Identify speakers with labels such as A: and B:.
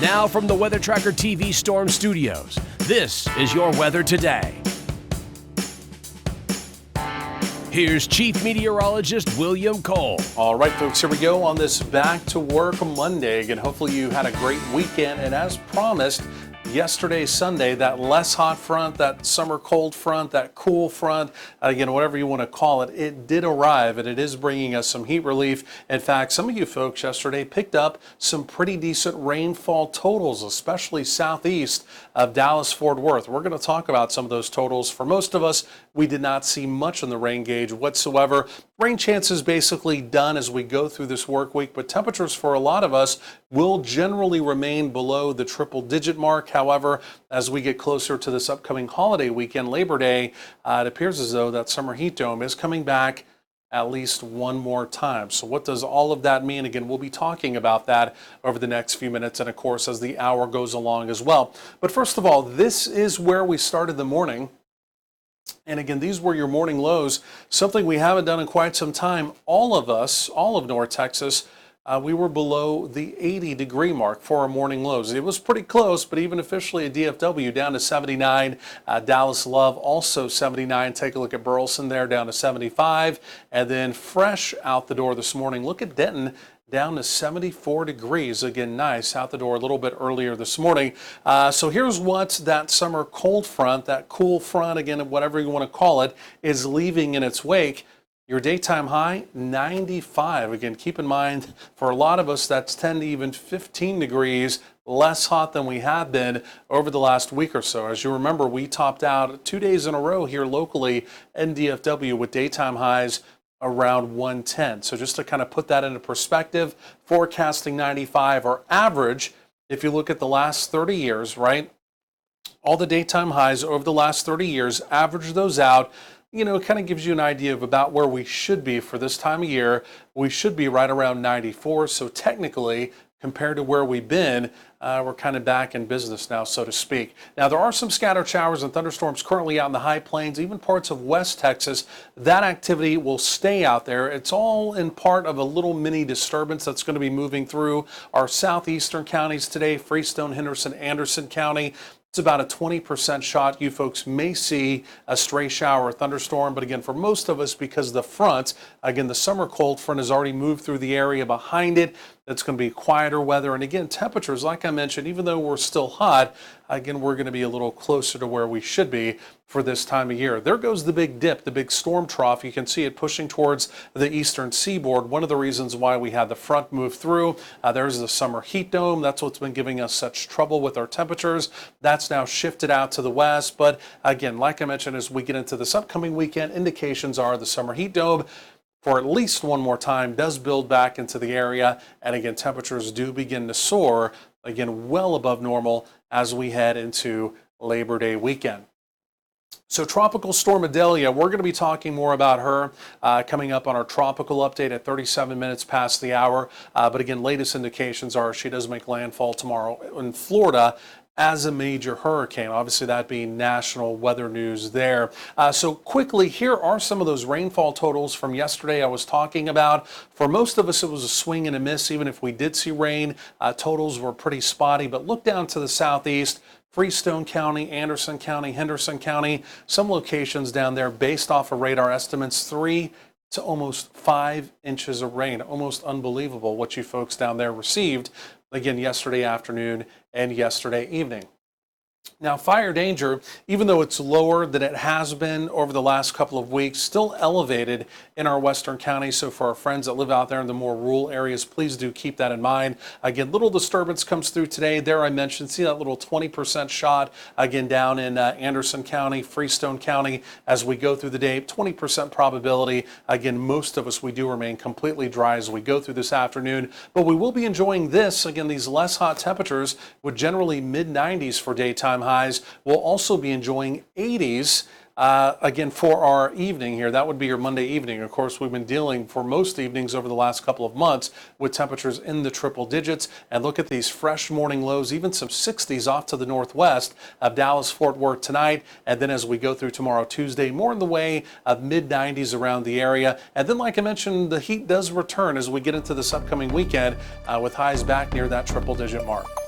A: Now from the Weather Tracker TV Storm Studios, this is your weather today. Here's Chief Meteorologist William Cole.
B: All right, folks, here we go on this Back to Work Monday. Again, hopefully you had a great weekend. And as promised, yesterday, Sunday, that less hot front, that summer cold front, that cool front, again, whatever you want to call it, it did arrive and it is bringing us some heat relief. In fact, some of you folks yesterday picked up some pretty decent rainfall totals, especially southeast of Dallas-Fort Worth. We're going to talk about some of those totals. For most of us, we did not see much on the rain gauge whatsoever. Rain chances basically done as we go through this work week, but temperatures for a lot of us will generally remain below the triple-digit mark. However, as we get closer to this upcoming holiday weekend, Labor Day, it appears as though that summer heat dome is coming back at least one more time. So what does all of that mean? Again, we'll be talking about that over the next few minutes and, of course, as the hour goes along as well. But first of all, this is where we started the morning. And again, these were your morning lows, something we haven't done in quite some time. All of us, all of North Texas, we were below the 80-degree mark for our morning lows. It was pretty close, but even officially at DFW down to 79. Dallas Love also 79. Take a look at Burleson there down to 75. And then fresh out the door this morning, look at Denton down to 74 degrees. Again, nice out the door a little bit earlier this morning. So here's what that summer cold front, that cool front, again, whatever you want to call it, is leaving in its wake. Your daytime high, 95. Again, keep in mind, for a lot of us, that's 10 to even 15 degrees less hot than we have been over the last week or so. As you remember, we topped out 2 days in a row here locally in DFW with daytime highs around 110. So just to kind of put that into perspective, forecasting 95, or average, if you look at the last 30 years, right? All the daytime highs over the last 30 years, average those out. You know, it kind of gives you an idea of about where we should be for this time of year. We should be right around 94. So technically, compared to where we've been, we're kind of back in business now, so to speak. Now, there are some scattered showers and thunderstorms currently out in the high plains, even parts of West Texas. That activity will stay out there. It's all in part of a little mini disturbance that's going to be moving through our southeastern counties today, Freestone, Henderson, Anderson County. It's about a 20% shot. You folks may see a stray shower or thunderstorm, but again, for most of us, because the front, again, the summer cold front has already moved through the area behind it. It's going to be quieter weather. And again, temperatures, like I mentioned, even though we're still hot, again, we're going to be a little closer to where we should be for this time of year. There goes the big dip, the big storm trough. You can see it pushing towards the eastern seaboard. One of the reasons why we had the front move through. There's the summer heat dome. That's what's been giving us such trouble with our temperatures. That's now shifted out to the west. But again, like I mentioned, as we get into this upcoming weekend, indications are the summer heat dome for at least one more time does build back into the area. And again, temperatures do begin to soar, again, well above normal as we head into Labor Day weekend. So Tropical Storm Idalia, we're going to be talking more about her coming up on our tropical update at 37 minutes past the hour. But again, latest indications are she does make landfall tomorrow in Florida as a major hurricane, obviously that being national weather news there. So quickly, here are some of those rainfall totals from yesterday I was talking about. For most of us, it was a swing and a miss. Even if we did see rain, totals were pretty spotty. But look down to the southeast, Freestone County, Anderson County, Henderson County, some locations down there based off of radar estimates, 3 to almost 5 inches of rain. Almost unbelievable what you folks down there received, again, yesterday afternoon and yesterday evening. Now, fire danger, even though it's lower than it has been over the last couple of weeks, still elevated in our western counties. So for our friends that live out there in the more rural areas, please do keep that in mind. Again, little disturbance comes through today. There I mentioned, see that little 20% shot, again, down in Anderson County, Freestone County, as we go through the day, 20% probability. Again, most of us, we do remain completely dry as we go through this afternoon, but we will be enjoying this, again, these less hot temperatures with generally mid-90s for daytime highs. We'll also be enjoying 80s again for our evening here. That would be your Monday evening. Of course, we've been dealing for most evenings over the last couple of months with temperatures in the triple digits. And look at these fresh morning lows, even some 60s off to the northwest of Dallas-Fort Worth tonight. And then as we go through tomorrow, Tuesday, more in the way of mid-90s around the area. And then, like I mentioned, the heat does return as we get into this upcoming weekend with highs back near that triple digit mark.